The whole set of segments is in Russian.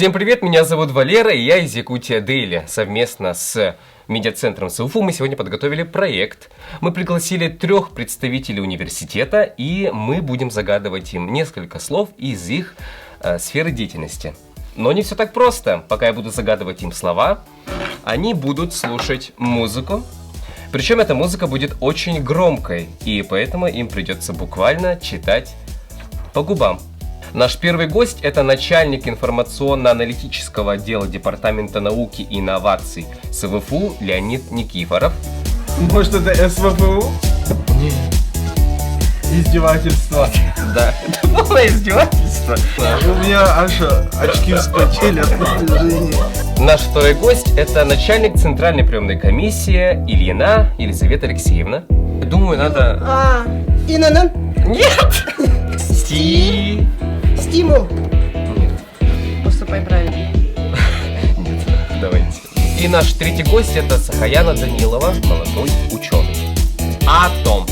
Всем привет, меня зовут Валера, и я из Якутия Дейли. Совместно с медиацентром СУФУ мы сегодня подготовили проект. Мы пригласили 3 представителей университета, и мы будем загадывать им несколько слов из их сферы деятельности. Но не все так просто. Пока я буду загадывать им слова, они будут слушать музыку. Причем эта музыка будет очень громкой, и поэтому им придется буквально читать по губам. Наш первый гость – это начальник информационно-аналитического отдела Департамента науки и инноваций СВФУ Леонид Никифоров. Может, это СВФУ? Нет. Издевательство. Да, это полное издевательство. У меня аж очки вспотели от напряжения. Наш второй гость – это начальник Центральной приемной комиссии Ильина Елизавета Алексеевна. Думаю, надо… Инанан? Нет! Стимул. Поступай правильно. Нет, давайте. И наш третий гость – это Сахаяна Данилова, молодой ученый. Атом.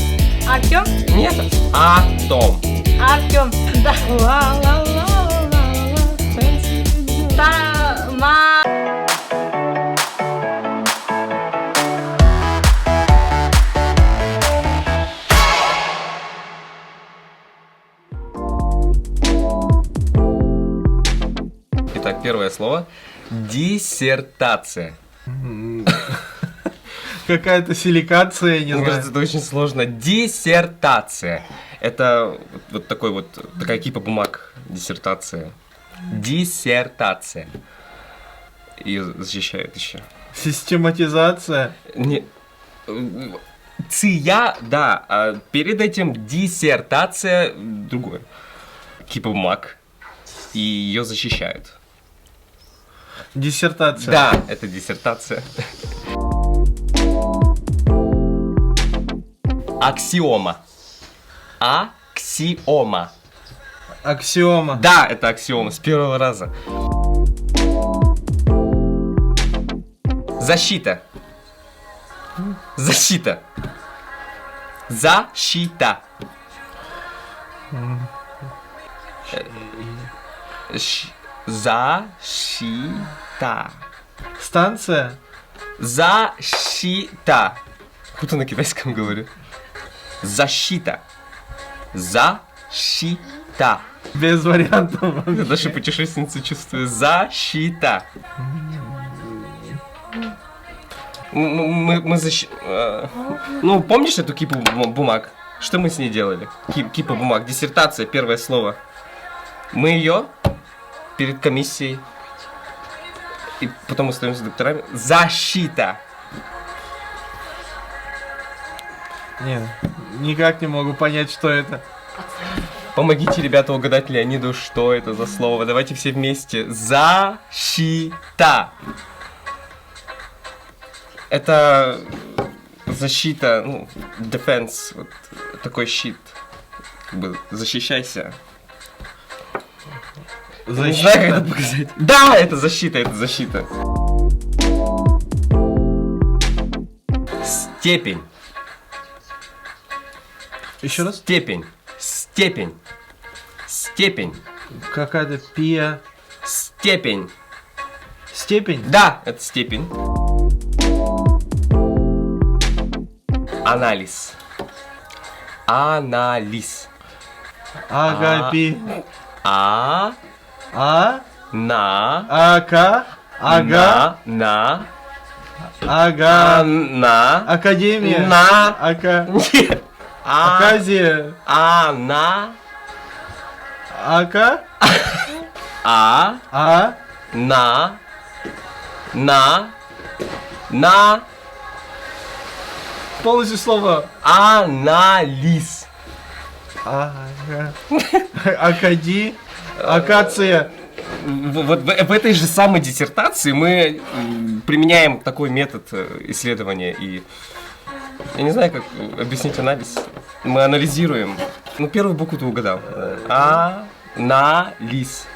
Артем? Нет, атом. Артем. Да. Тама. Итак, первое слово. Диссертация. Какая-то силикация, я не Мне знаю. кажется, это очень сложно. Диссертация. Это вот такая кипа бумаг. Диссертация. Диссертация. Ее защищают еще. Систематизация. Не... Ция, да, а перед этим диссертация другое. Кипа бумаг. И ее защищают. Диссертация. Да, это диссертация. Аксиома. Аксиома. Аксиома. Да, это аксиома с первого раза. Защита. Защита. Защита. Защита. Станция. Защита. Куда на китайском говорю? Защита. Защита. Без вариантов. Наша путешественница чувствует. Защита. Ну, помнишь эту кипу бумаг? Что мы с ней делали? Кипа бумаг. Диссертация, первое слово. Мы ее перед комиссией и потом остаемся докторами. Защита. Нет, никак не могу понять, что это. Помогите, ребята, угадать Леониду, что это за слово. Давайте все вместе. Защита. Это защита, ну, defense, вот такой щит. Как бы защищайся. Не знаю, как это показать. Да, это защита, это защита. Степень. Еще раз? Степень. Степень. Степень. Какая-то пия. Степень. Степень? Да, это степень. Анализ. Анализ. Агапи. А. На. Ака. Ага. На. Ага. На. Академия. На. Ака. Нет. Аказия. На. Ака. На. Полностью слово. Анализ. Ага. Акади. Акация. Вот в этой же самой диссертации мы применяем такой метод исследования и я не знаю, как объяснить анализ. Мы анализируем. Ну, первую букву ты угадал. Анализ.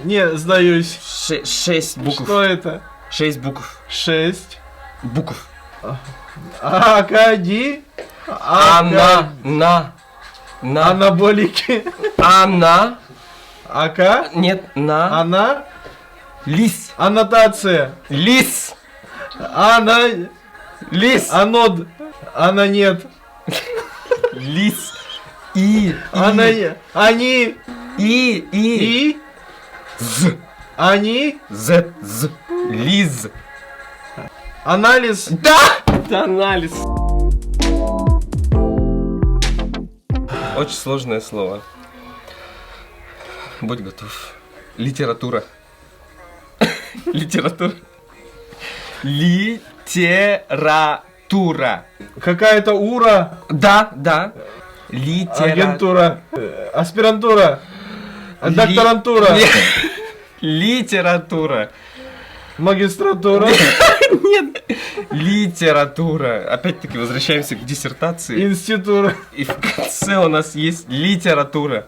Не, сдаюсь. 6 букв. Что это? 6 букв. 6. Букв. Акади. На. Анаболики. Ана. Ака. Нет, на. Она. Лис. Аннотация. Лис. Ана... Лис. Анод. Она нет. Лис. И. Она... Они... И. З. Они... З. З. Лиз. Анализ. Да! Это анализ. Очень сложное слово. Будь готов. Литература. Литература. Литература. Какая-то ура. Да. Агентура. Аспирантура. Докторантура. Литература. Магистратура. Нет. Литература. Опять-таки возвращаемся к диссертации. Институра. И в конце у нас есть литература.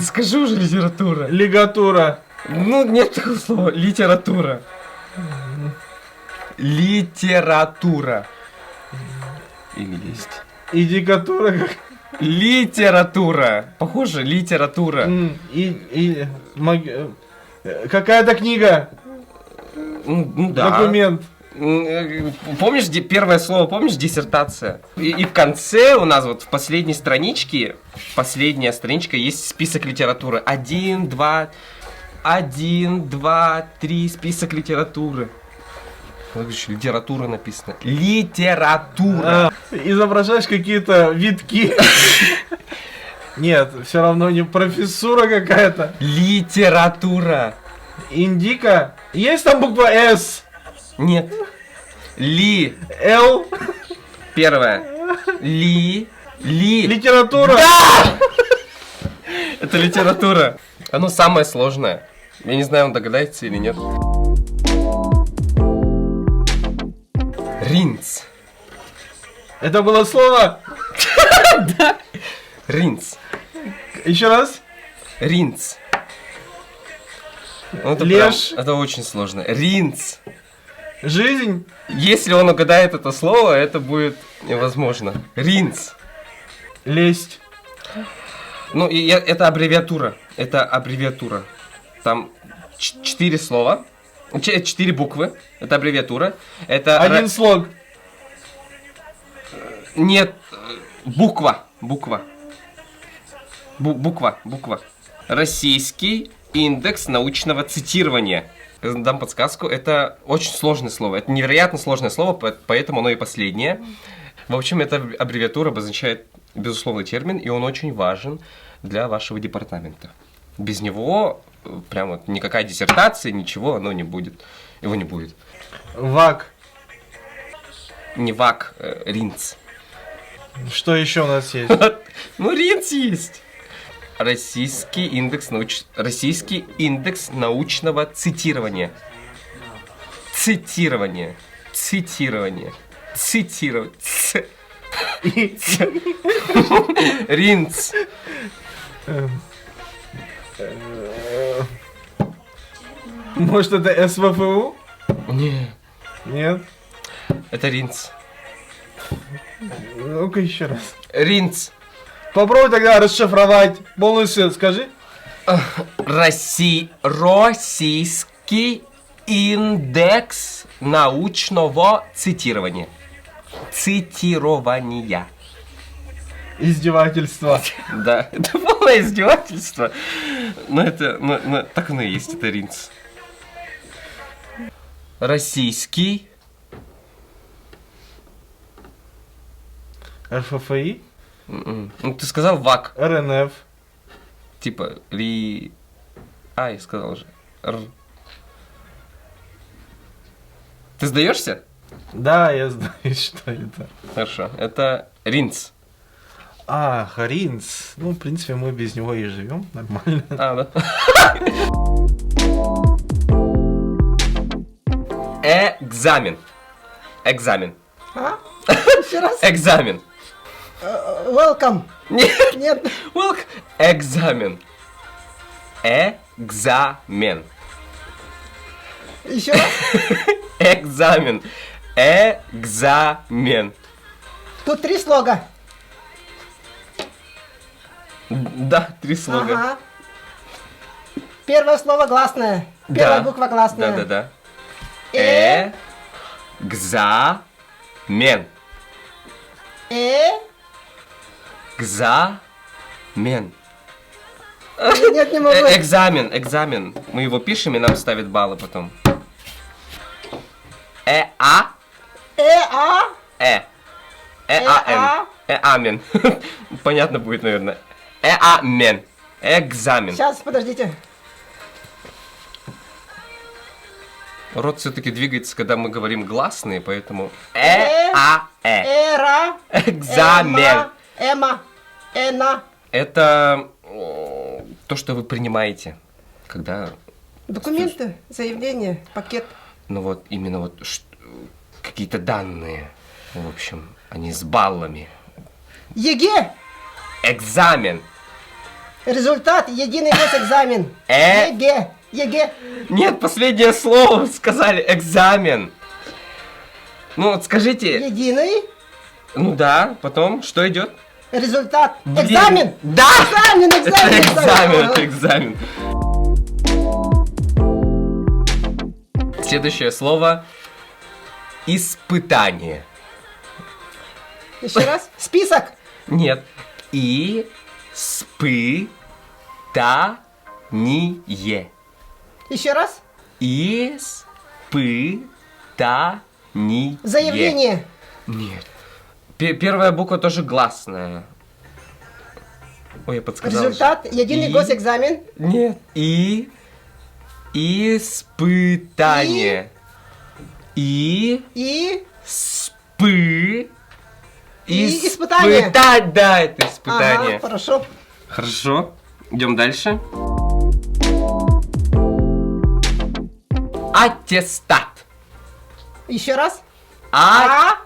Скажи уже литература. Лигатура. Ну, нет такого слова. Литература. Литература. Или есть. Идикатура. Литература. Похоже, литература. Какая-то книга. Ну да. Документ. Помнишь, первое слово, помнишь, диссертация? И в конце у нас вот в последней страничке, последняя страничка, есть список литературы. 1, 2, 3, список литературы. Вот еще литература написано. Литература. Изображаешь какие-то витки. Нет, все равно не профессура какая-то. Литература. Индика. Есть там буква С? Нет. Л. Первое. Литература. Это литература. Оно самое сложное. Я не знаю, он догадается или нет. Ринц. Это было слово? Ринц. Еще раз? Ринц. Ну, это Леш. это очень сложно. Ринц. Жизнь. Если он угадает это слово, это будет невозможно. Ринц. Лесть. Ну, это аббревиатура. Это аббревиатура. Там 4 слова. 4 буквы. Это аббревиатура. Это... Один слог. Нет. Буква. Буква. Российский индекс научного цитирования. Дам подсказку. Это очень сложное слово. Это невероятно сложное слово, поэтому оно и последнее. В общем, эта аббревиатура обозначает безусловный термин, и он очень важен для вашего департамента. Без него прям вот никакая диссертация, ничего, оно не будет. Его не будет. ВАК. Не ВАК, РИНЦ. Что еще у нас есть? Ну, РИНЦ есть. Российский индекс научного цитирования. Цитирование. Ринц. Может, это СВФУ? Не, Нет? это Ринц. Ну-ка еще раз. Ринц. Попробуй тогда расшифровать. Полностью скажи. Российский индекс научного цитирования. Цитирования. Издевательство. Да, это полное издевательство. Но это, так оно и есть, это Ринц. Российский. РФФИ. Ну, ты сказал ВАК. РНФ. Типа, я сказал же. Ты сдаешься? Да, я знаю, что это. Хорошо. Это Ринц. Ринц. Ну, в принципе, мы без него и живем. Нормально. Да. Экзамен. Еще раз. Экзамен. Welcome. Нет. Нет. Welcome. Экзамен. Экзамен. Еще раз. Экзамен. Экзамен. Тут 3 слога. Да, 3 слога. Ага. Первое слово гласное. Первая буква гласная. Да. Экзамен. Экзамен. Нет, не могу. Экзамен. Мы его пишем, и нам ставят баллы потом. Эамен. Понятно будет, наверное. Эамен. Экзамен. Сейчас, подождите. Рот все-таки двигается, когда мы говорим гласные, поэтому Эра. Экзамен. Эма. Эна. Это то, что вы принимаете, когда, Документы, заявление, пакет. ну вот, именно вот какие-то данные, в общем, они с баллами. ЕГЭ. Экзамен. Результат. Единый госэкзамен. ЕГЭ. ЕГЭ. Нет, последнее слово сказали, экзамен. Ну вот скажите, Единый ну да, потом, что идет? результат. Блин, Экзамен. Да! Экзамен, Это экзамен. Следующее слово — испытание. Еще раз. Список. Нет. Испытание. Еще раз. Испытание. Заявление. Нет. Первая буква тоже гласная. Ой, я подсказал. Результат. Единый госэкзамен. Нет. Испытание. Испытание. Испытать, да, это испытание. Ага, хорошо. Хорошо. Идем дальше. Аттестат. Еще раз. Аттестат.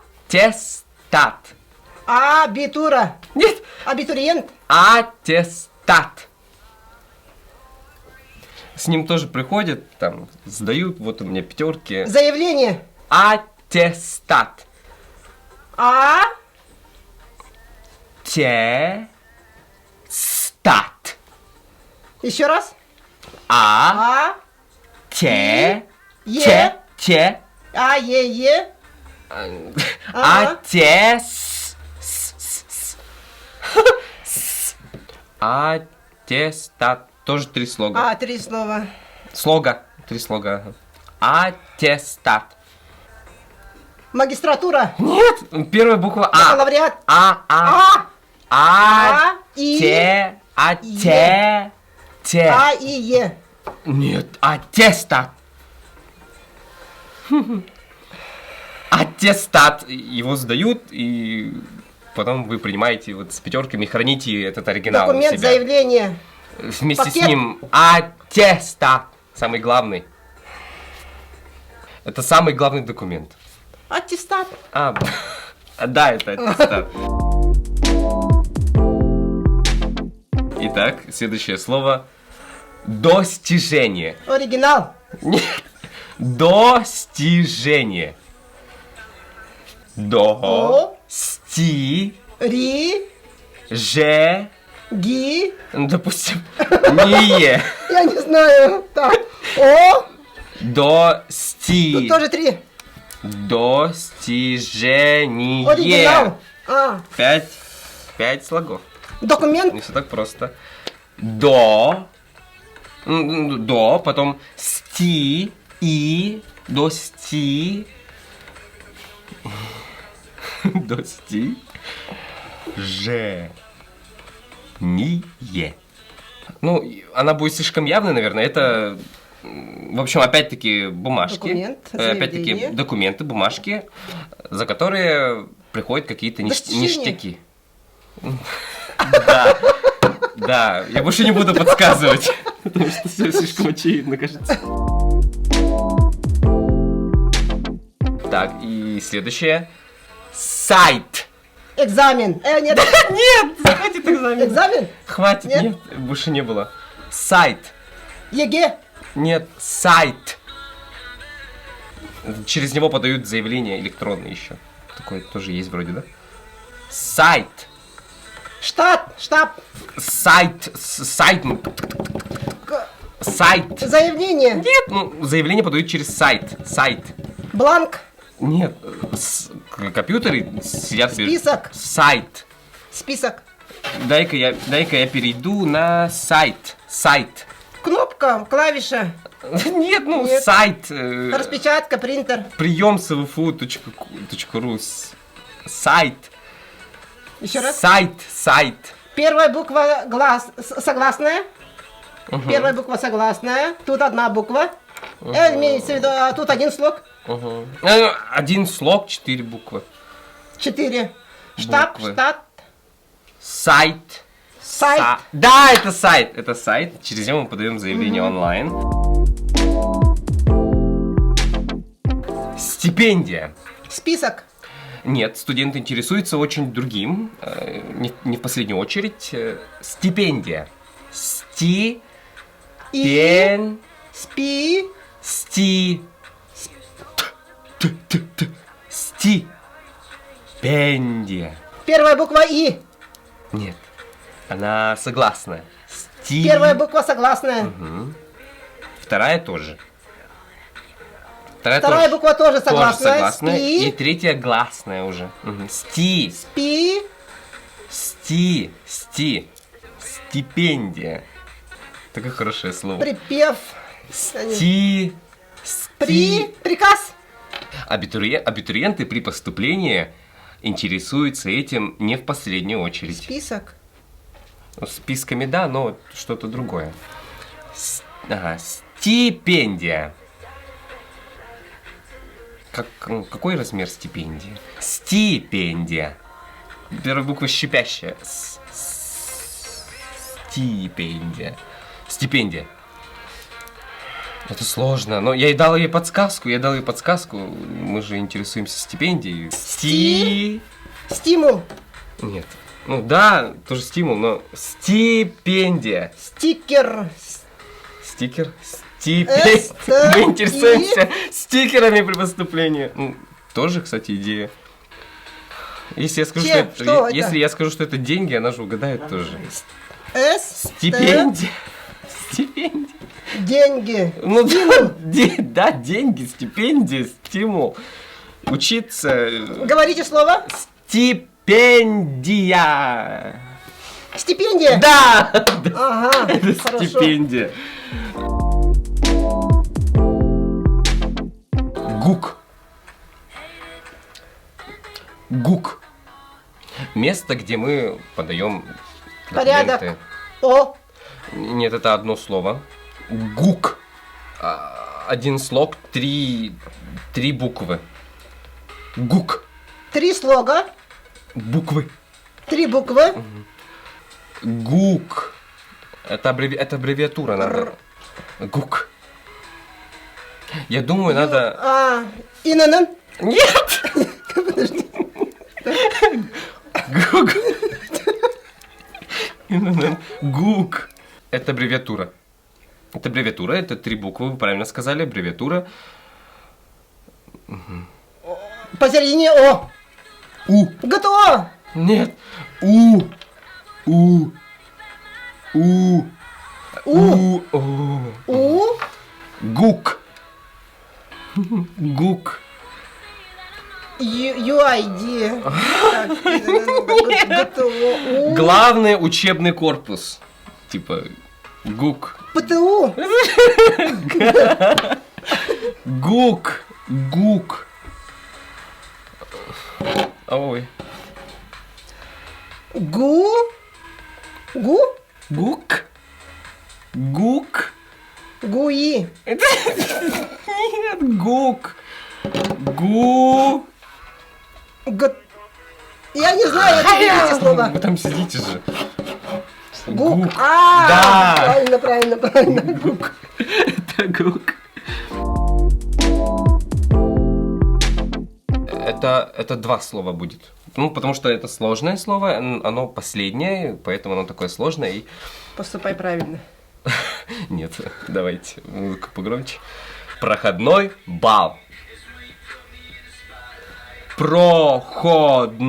Абитура. Нет. Абитуриент. Аттестат. С ним тоже приходят, там, сдают, вот у меня пятерки. Заявление. Аттестат. Те. Стат. Еще раз. Те. Е. Те. Е. Аттестат. Тоже три слога. Три слова. Три слога. Аттестат. Магистратура. Нет, первая буква А. Бакалавриат. Те. И Е. Нет, аттестат. Аттестат. Его сдают, и потом вы принимаете вот с пятерками, храните этот оригинал у Документ, себя. заявление. Вместе Пакет. с ним аттестат. Самый главный. Это самый главный документ. Аттестат. Да, это аттестат. Итак, следующее слово. Достижение. Оригинал. Нет. Достижение. Ри. Ги. Ну, допустим, не. Я не знаю. Так. Тут тоже 3. Достижение. Оригинал. 5 слогов. Документ. Не все так просто. Потом достижение. Ну, она будет слишком явной, наверное. Это, в общем, опять-таки бумажки. Документ, опять-таки заявление. документы, бумажки, за которые приходят какие-то Достижения. ништяки. Да, я больше не буду подсказывать, потому что все слишком очевидно, кажется. Так, и следующее. Сайт. Экзамен. Нет. Нет, хватит экзамен. Экзамен. Хватит, Нет? нет, больше не было. Сайт. ЕГЭ. Нет, сайт. Через него подают заявление электронное еще. Такое тоже есть вроде, да? Сайт. Штат. Штаб. Сайт. Сайт. Заявление. Нет, ну, заявление подают через сайт. Сайт. Бланк. Нет, компьютеры сидят... Список. Сайт. Список. Дай-ка я перейду на сайт. Сайт. Кнопка. Клавиша. Нет, ну, Нет. сайт. Распечатка. Принтер. Прием svfu.ru. Сайт. Еще раз. Сайт. Первая буква согласная. Первая буква согласная. Тут одна буква. Имеется в виду, а тут один слог. Один слог, 4 буквы. 4. Штаб, Буквы. штат. Сайт. Сайт. Да, это сайт. Это сайт. Через него мы подаем заявление онлайн. Стипендия. Список. Нет, студент интересуется очень другим, не в последнюю очередь. Стипендия. И. Спи. Стипендия. Первая буква И. Нет, она согласная. Первая буква согласная. Вторая тоже. Вторая буква тоже согласная. согласная. Спи. И третья гласная уже. Спи. Стипендия. Такое хорошее слово. Припев. Приказ. Абитуриенты при поступлении интересуются этим не в последнюю очередь. Список. Ну, списками да, но что-то другое. Стипендия. Какой размер стипендии? Стипендия. Первая буква щипящая. Стипендия. Это сложно, но я дал ей подсказку. Мы же интересуемся стипендией. Стимул. Нет. Ну да, тоже стимул, но стипендия. Стикер. Стикер? Мы интересуемся стикерами при поступлении. Ну, тоже, кстати, идея. Если я скажу, если я скажу, что это деньги, она же угадает тоже. Стипендия. Деньги. Ну да, деньги, стипендия, стимул. Учиться. Говорите слово. Стипендия. Стипендия. Да. Ага. Это Хорошо. стипендия. ГУК. Место, где мы подаем Порядок. документы. О. Нет, это одно слово. ГУК. Один слог, три буквы. ГУК. 3 слога. Буквы. 3 буквы. ГУК. Это аббревиатура надо. ГУК. Я думаю, надо... ИНН. Нет! ГУК. ГУК. Это аббревиатура. Это 3 буквы, вы правильно сказали, аббревиатура. Посередине О. У. ГТО. Нет. У. ГУК. UID. ГТО. У. Главный учебный корпус. Типа ГУК. ПТУ. ГУК. Ой. ГУ. ГУК. ГУИ. Нет, ГУК. Я не знаю, это третье слово. Вы там сидите же. ГУК. Да. Правильно. ГУК. Это ГУК. Это 2 слова будет. Ну, потому что это сложное слово, оно последнее, поэтому оно такое сложное и... Поступай правильно. Нет, давайте музыку погромче. Проходной бал. Проходной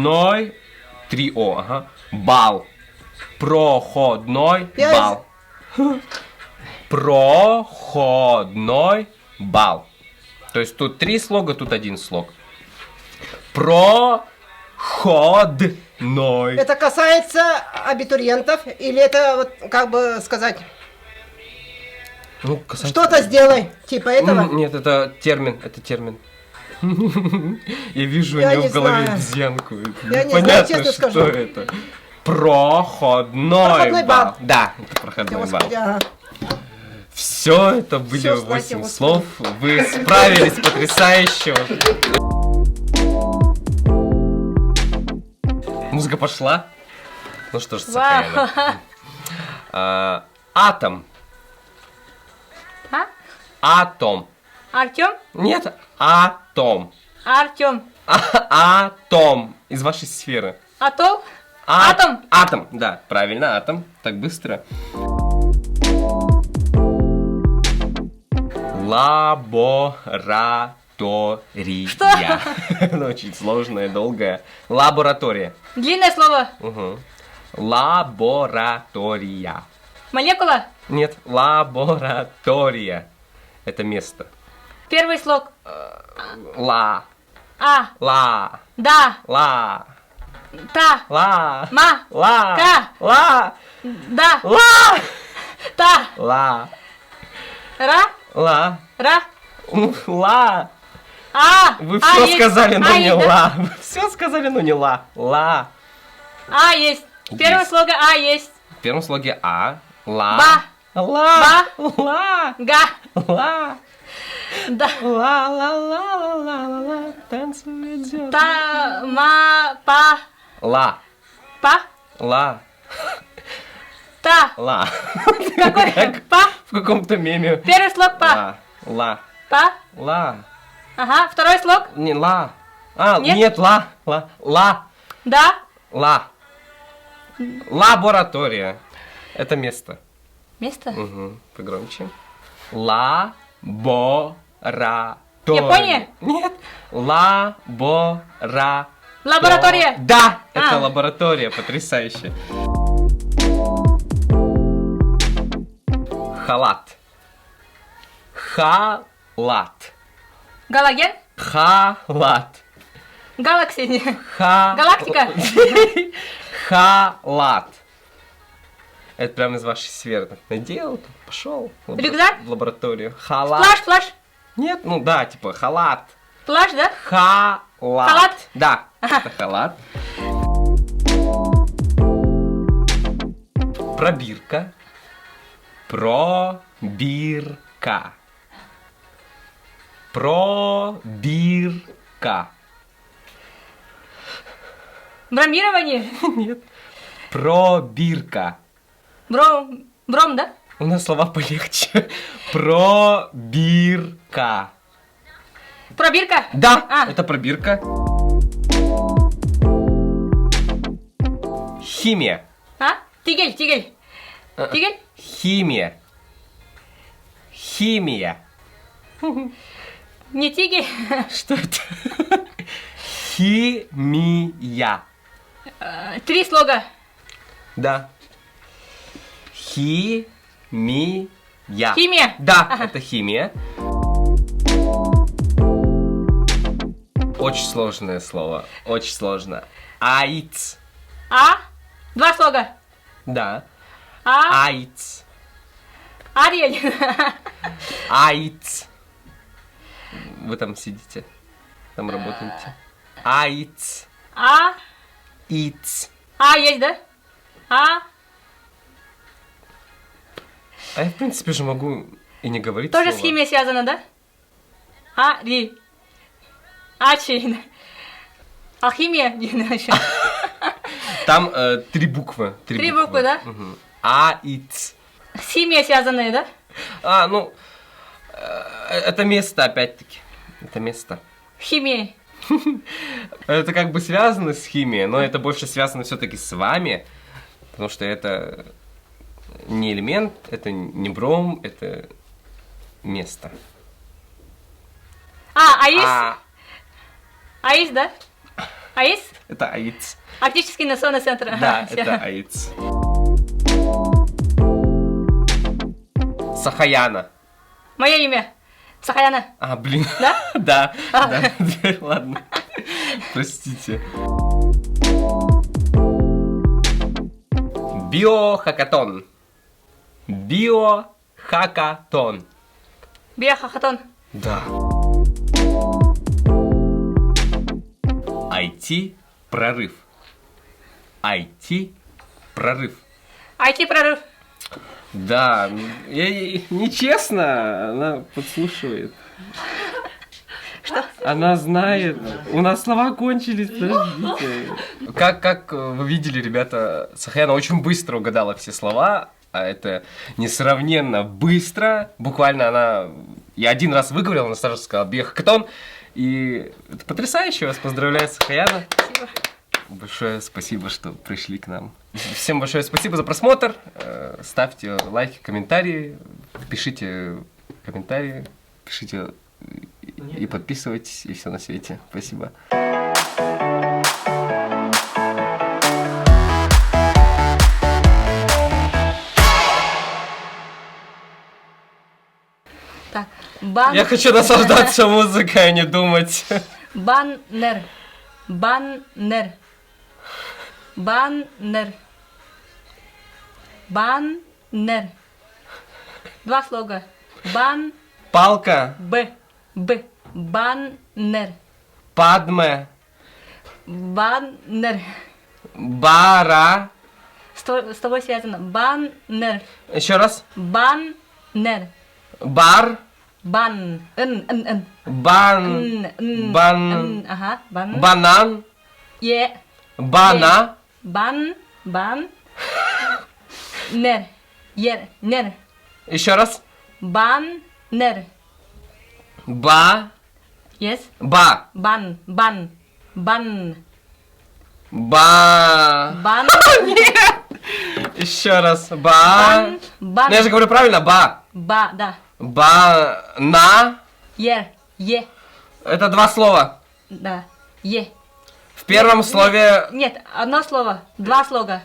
3 О, ага. Бал. Проходной бал. Проходной бал. То есть тут 3 слога, тут 1 слог. Проходной. Это касается абитуриентов, или это, вот, как бы сказать, Ну, касается- что-то сделай, типа этого? Нет, это термин, Я вижу у Я него не в голове знаю. обезьянку. Я не знаю, Непонятно, честно что скажу. это. Проходной Проходной бал. Да, это проходной бал. Господи, ага. Все это были Всё, слава 8 тебе, слов. Вы справились потрясающе. Музыка пошла. Ну что ж, Сахарина. Атом. А? Атом. Артем? Нет, атом. Артем. Атом. Из вашей сферы. Атол? А- Атом. Атом, да, правильно, атом. Так быстро. Лаборатория. Что? Ну, очень сложное, долгое. Лаборатория. Длинное слово. Угу. Лаборатория. Молекула. Нет, лаборатория. Это место. Первый слог. Ла. А. Ла. Да. Ла. Та. Ла. Ма. Ла. Ка. Ла. Да. Ла. Та. Ла. Ра. Ла. Ра. Ла. А. Вы А все есть. сказали, но А не есть, да? ла. Вы все сказали, но не ла. Ла. А есть. Первое Есть. слого А есть. В первом слоге а. Ла. Ба. Ла. Ла. Га. Ла. Да. Ла. Ла. Ла. Ла. Ла. Ла. Танцует звезды. Та. Ма. Па. Ла. Па. Ла. Та. Ла. Какой? Как Па. в каком-то меме. Первый слог па. Ла. Ла. Па. Ла. Ага. Второй слог. Не ла. А, Нет? нет, ла. Ла. Ла. Да. Ла. Лаборатория. Это место. Место. Угу. Погромче. Лаборатория. Япония? Нет. Лаборатория. Лаборатория. Да, это А. лаборатория. Потрясающе. Халат. Халат. Галоген. Халат. Галакси. Ха... Галактика. Халат. Это прямо из вашей сферы. Так надел, пошел. Рюкзак? В лабораторию. Халат. Плащ, плащ. Нет, ну да, типа халат. Плащ, да? Халат. Халат? Да, это халат. Пробирка. Пробирка. Пробирка. Бромирование. Нет. Пробирка. Бром, да? У нас слова полегче. Пробирка. Пробирка. Да, А. это пробирка. Химия. А? Тигель, тигель. Тигель? Химия. Химия. Не тигель. Что это? Химия. 3 слога. Да. Химия. Химия. Да, Ага. это химия. Очень сложное слово. Очень сложно. Айц. А? 2 слога. Да. А? Айц. Ариэль. Айц. Вы там сидите. Там работаете. Айц. А? Иц. А есть, да? А? А я, в принципе, же могу и не говорить Тоже слово. с химией связано, да? Ари. Ачи. Алхимия. Там 3 буквы. 3 буквы, да? Мгм. Айц. С химией связанные, да? А, ну, это место, опять-таки. Это место. Химия. Это как бы связано с химией, но это больше связано все-таки с вами, потому что это не элемент, это не бром, это место. Аис. А, Аис, да? Аис? это аиц. Арктический инновационный центр. Да, Ага, всё. это аиц. Сахаяна. Мое имя. Сахаяна. А, блин. Да? Да, да. Ладно. Простите. Биохакатон. Биохакатон. Биохахатон. Да. IT-прорыв. IT-прорыв. IT-прорыв. Да, нечестно, она подслушивает. Что? Она знает. У нас слова кончились, подождите. Как вы видели, ребята, Сахаяна очень быстро угадала все слова, а это несравненно быстро. Буквально я один раз выговорил, она сразу сказала «Биохакатон». И это потрясающе, вас поздравляю, Сахаяна. Спасибо. Большое спасибо, что пришли к нам. Всем большое спасибо за просмотр. Ставьте лайки, комментарии, пишите комментарии, пишите и подписывайтесь, и все на свете. Спасибо. Так. Я хочу наслаждаться музыкой, а не думать. Баннер. Баннер. Баннер. Баннер. Два слога. Бан. Палка. Б. Баннер. Падме. Баннер. Бара. С тобой связано. Баннер. Еще раз. Баннер. Бар. Бан. Бан. Бан. Ага. Бан. Банан. Е. Бана. Бан. Нер. Нер. Еще раз. Баннер. Ба. Yes. Ба. Бан. Ба. Бан. Еще раз. Ба. Бан. Ну, я же говорю правильно. Ба. Ба, да. Бана. Е. Это два слова. Да. Е. В первом слове Нет, одно слово. Два слога.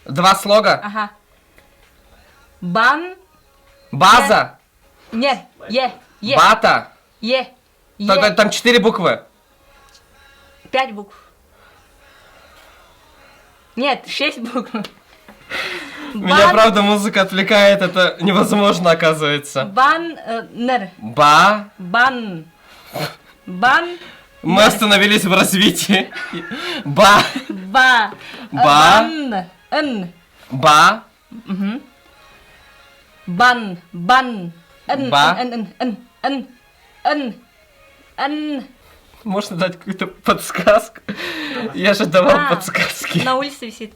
два слога. Ага. Бан. База. Нер. Е. Бата. Е. Там 4 буквы. 5 букв. Нет, 6 букв. Меня, правда, музыка отвлекает. Это невозможно, оказывается. Баннер. Ба. Бан. Мы остановились в развитии. Ба. Ба. Ба. Н. Ба. Бан. Н. Ба. Н. Можно дать какую-то подсказку? Я же давал подсказки. На улице висит.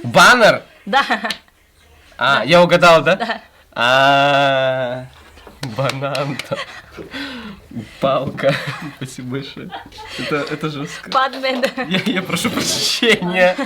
Баннер? Да. Я угадал, да? Да. Банан. Палка. Спасибо большое. Это жестко. Падмен. Я прошу прощения.